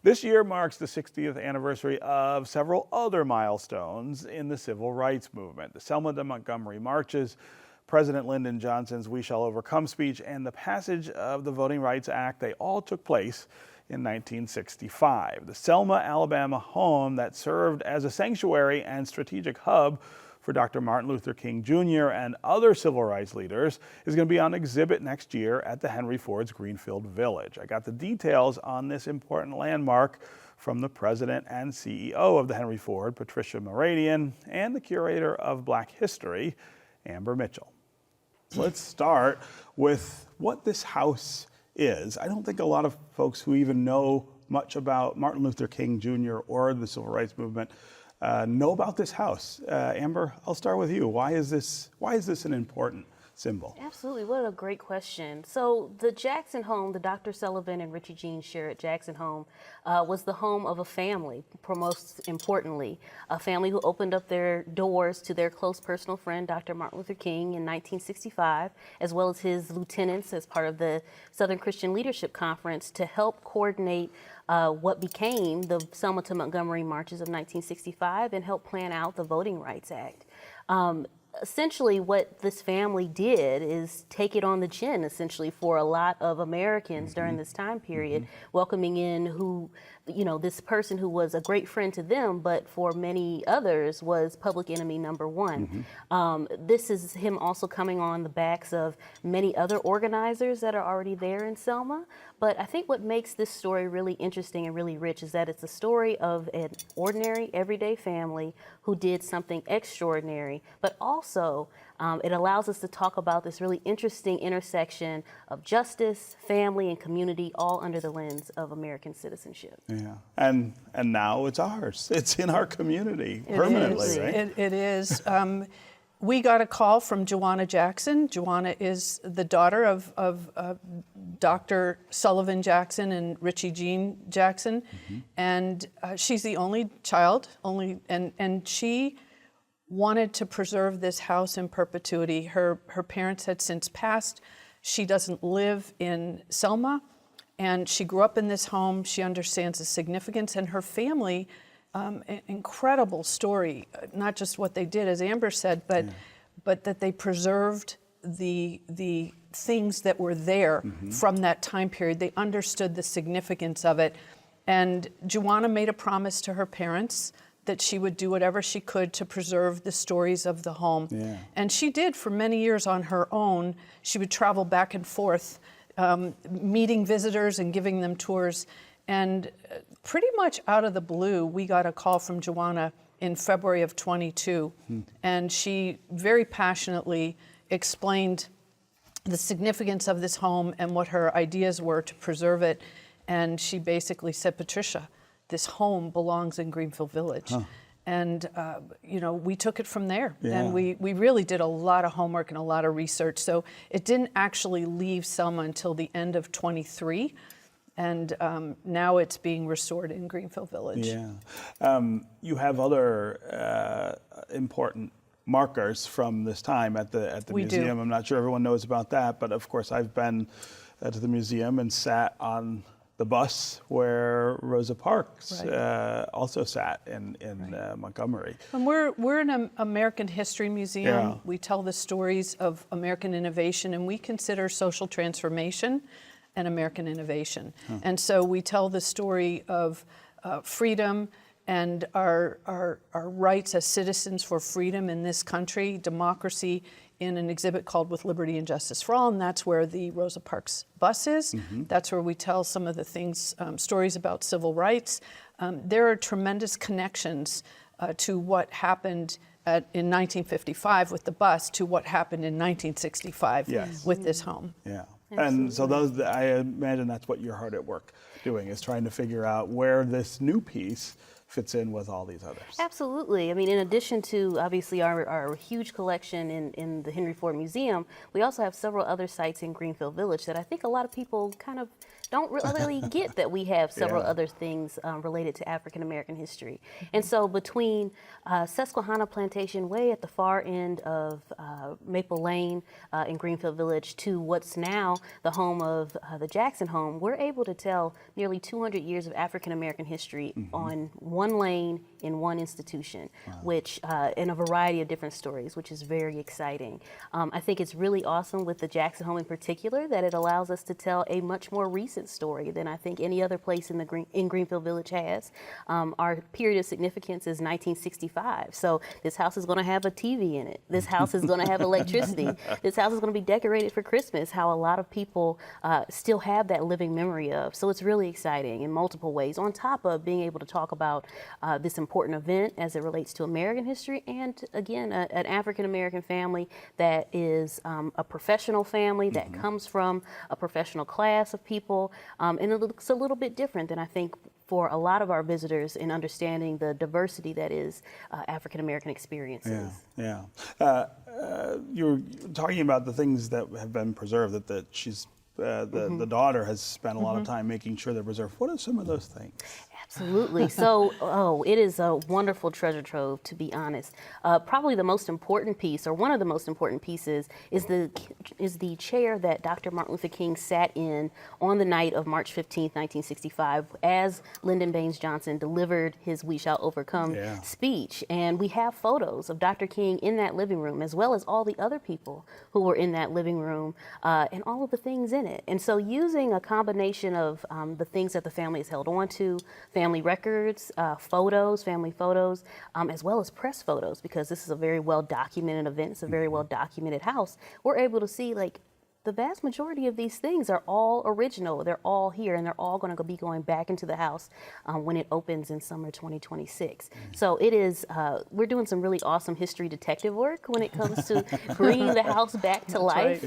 This year marks the 60th anniversary of several other milestones in the civil rights movement. The Selma to Montgomery marches, President Lyndon Johnson's "We Shall Overcome" speech, and the passage of the Voting Rights Act, they all took place in 1965. The Selma, Alabama home that served as a sanctuary and strategic hub for Dr. Martin Luther King Jr. and other civil rights leaders is going to be on exhibit next year at the Henry Ford's Greenfield Village. I got the details on this important landmark from the president and CEO of the Henry Ford, Patricia, Mooradian, and the curator of Black History, Amber Mitchell. So let's start with what this house is. I don't think a lot of folks who even know much about Martin Luther King Jr. or the civil rights movement know about this house. Amber, I'll start with you. Why is this an important symbol? Absolutely, what a great question. So the Jackson home, the Dr. Sullivan and Richie Jean Sherritt Jackson home, was the home of a family, most importantly, a family who opened up their doors to their close personal friend, Dr. Martin Luther King, in 1965, as well as his lieutenants as part of the Southern Christian Leadership Conference to help coordinate what became the Selma to Montgomery marches of 1965 and help plan out the Voting Rights Act. Essentially what this family did is take it on the chin, essentially, for a lot of Americans during this time period, welcoming in this person who was a great friend to them, but for many others was public enemy number one. This is him also coming on the backs of many other organizers that are already there in Selma. But I think what makes this story really interesting and really rich is that it's a story of an ordinary, everyday family who did something extraordinary, but also it allows us to talk about this really interesting intersection of justice, family, and community, all under the lens of American citizenship. Yeah, and now it's ours. It's in our community permanently, right? It is. We got a call from Joanna Jackson. Joanna is the daughter of Dr. Sullivan Jackson and Richie Jean Jackson, and she's the only child, and she wanted to preserve this house in perpetuity. Her parents had since passed. She doesn't live in Selma, and she grew up in this home. She understands the significance, and her family, an incredible story, not just what they did, as Amber said, but that they preserved the things that were there from that time period. They understood the significance of it. And Joanna made a promise to her parents that she would do whatever she could to preserve the stories of the home. Yeah. And she did for many years on her own. She would travel back and forth, meeting visitors and giving them tours. And pretty much out of the blue, we got a call from Joanna in February of 22. And she very passionately explained the significance of this home and what her ideas were to preserve it. And she basically said, Patricia, this home belongs in Greenfield Village. And, we took it from there. Yeah. And we really did a lot of homework and a lot of research. So it didn't actually leave Selma until the end of 23. And now it's being restored in Greenfield Village. Yeah. You have other important markers from this time at the museum. I'm not sure everyone knows about that, but of course I've been to the museum and sat on the bus where Rosa Parks also sat in Montgomery. And we're an American history museum. Yeah. We tell the stories of American innovation, and we consider social transformation and American innovation. And so we tell the story of freedom and our rights as citizens for freedom in this country, democracy, in an exhibit called With Liberty and Justice for All, and that's where the Rosa Parks bus is. That's where we tell some of the things, stories about civil rights. There are tremendous connections to what happened in 1955 with the bus to what happened in 1965 with this home. Yeah. And so I imagine that's what you're hard at work doing, is trying to figure out where this new piece fits in with all these others. Absolutely. I mean, in addition to obviously our huge collection in the Henry Ford Museum, we also have several other sites in Greenfield Village that I think a lot of people kind of don't really get that we have several other things related to African American history. And so between Susquehanna Plantation way at the far end of Maple Lane in Greenfield Village to what's now the home of the Jackson home, we're able to tell nearly 200 years of African American history on one lane in one institution, which in a variety of different stories, which is very exciting. I think it's really awesome with the Jackson home in particular that it allows us to tell a much more recent story than I think any other place in Greenfield Village has. Our period of significance is 1965, so this house is going to have a TV in it. This house is going to have electricity. This house is going to be decorated for Christmas, how a lot of people still have that living memory of. So it's really exciting in multiple ways, on top of being able to talk about this important event as it relates to American history, and again, an African American family that is a professional family that comes from a professional class of people, and it looks a little bit different than I think for a lot of our visitors in understanding the diversity that is African American experiences. Yeah. You're talking about the things that have been preserved, that she's the daughter has spent a lot of time making sure they're preserved. What are some of those things? Absolutely. So, it is a wonderful treasure trove, to be honest. Probably the most important piece, or one of the most important pieces, is the chair that Dr. Martin Luther King sat in on the night of March 15th, 1965, as Lyndon Baines Johnson delivered his "We Shall Overcome" speech. And we have photos of Dr. King in that living room, as well as all the other people who were in that living room, and all of the things in it. And so, using a combination of the things that the family has held on to, family records, family photos, as well as press photos, because this is a very well documented event. It's a very well documented house. We're able to see, like, the vast majority of these things are all original. They're all here, and they're all going to be going back into the house when it opens in summer 2026. So it is, we're doing some really awesome history detective work when it comes to bringing the house back to life,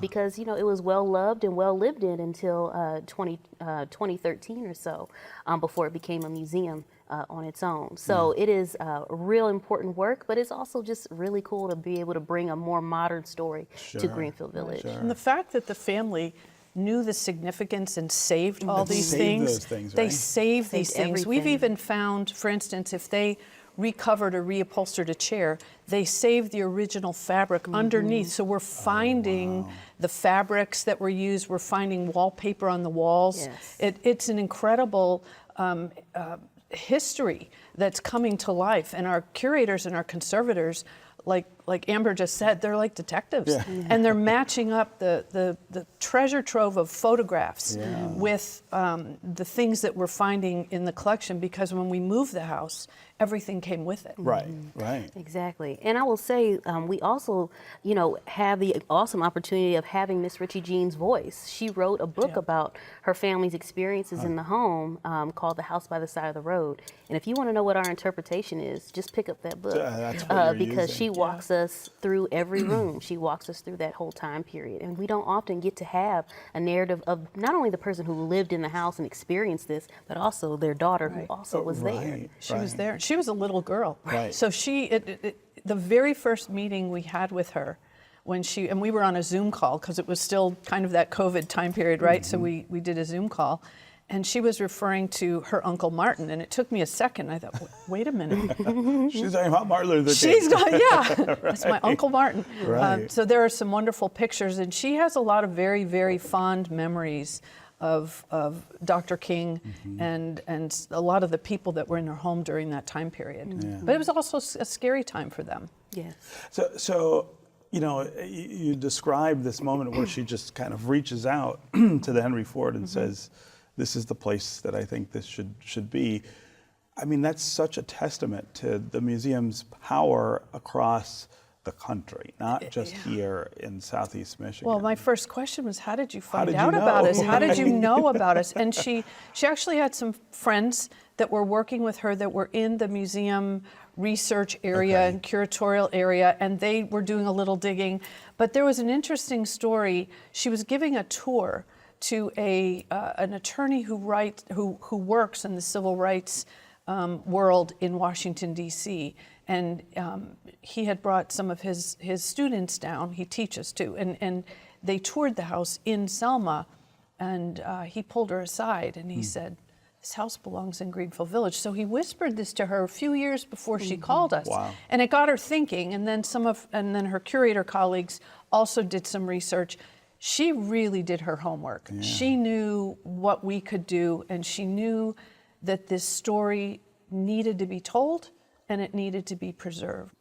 because, you know, it was well loved and well lived in until 2013 or so, before it became a museum on its own. So it is real important work, but it's also just really cool to be able to bring a more modern story to Greenfield Village. And the fact that the family knew the significance and saved all these things, they saved these things. We've even found, for instance, if they recovered or reupholstered a chair, they saved the original fabric underneath. So we're finding the fabrics that were used, we're finding wallpaper on the walls. It's an incredible history that's coming to life, and our curators and our conservators, like Amber just said, they're like detectives, and they're matching up the treasure trove of photographs with the things that we're finding in the collection, because when we moved the house, everything came with it. Right. Exactly. And I will say, we also, you know, have the awesome opportunity of having Miss Richie Jean's voice. She wrote a book about her family's experiences in the home, called The House by the Side of the Road. And if you want to know what our interpretation is, just pick up that book, because she walks us through every room. She walks us through that whole time period. And we don't often get to have a narrative of not only the person who lived in the house and experienced this, but also their daughter who also was there. She was there. She was a little girl. So the very first meeting we had with her, and we were on a Zoom call because it was still kind of that COVID time period, right? So we did a Zoom call, and she was referring to her Uncle Martin, and it took me a second. I thought, wait a minute. She's talking about Martin Luther King. She's going, that's my Uncle Martin. So there are some wonderful pictures, and she has a lot of very, very fond memories of Dr. King and a lot of the people that were in her home during that time period. But it was also a scary time for them. So you know, you describe this moment where she just kind of reaches out to the Henry Ford and says, "This is the place that I think this should be." I mean, that's such a testament to the museum's power across the country, not just here in Southeast Michigan. Well, my first question was, how did you find out about us? How did you know about us? And she actually had some friends that were working with her that were in the museum research area and curatorial area, and they were doing a little digging. But there was an interesting story. She was giving a tour to an attorney who works in the civil rights world in Washington, D.C., and he had brought some of his students down. He teaches too, and they toured the house in Selma, And he pulled her aside and he said, "This house belongs in Greenfield Village." So he whispered this to her a few years before she called us. Wow. And it got her thinking. And then her curator colleagues also did some research. She really did her homework. Yeah. She knew what we could do, and she knew that this story needed to be told and it needed to be preserved.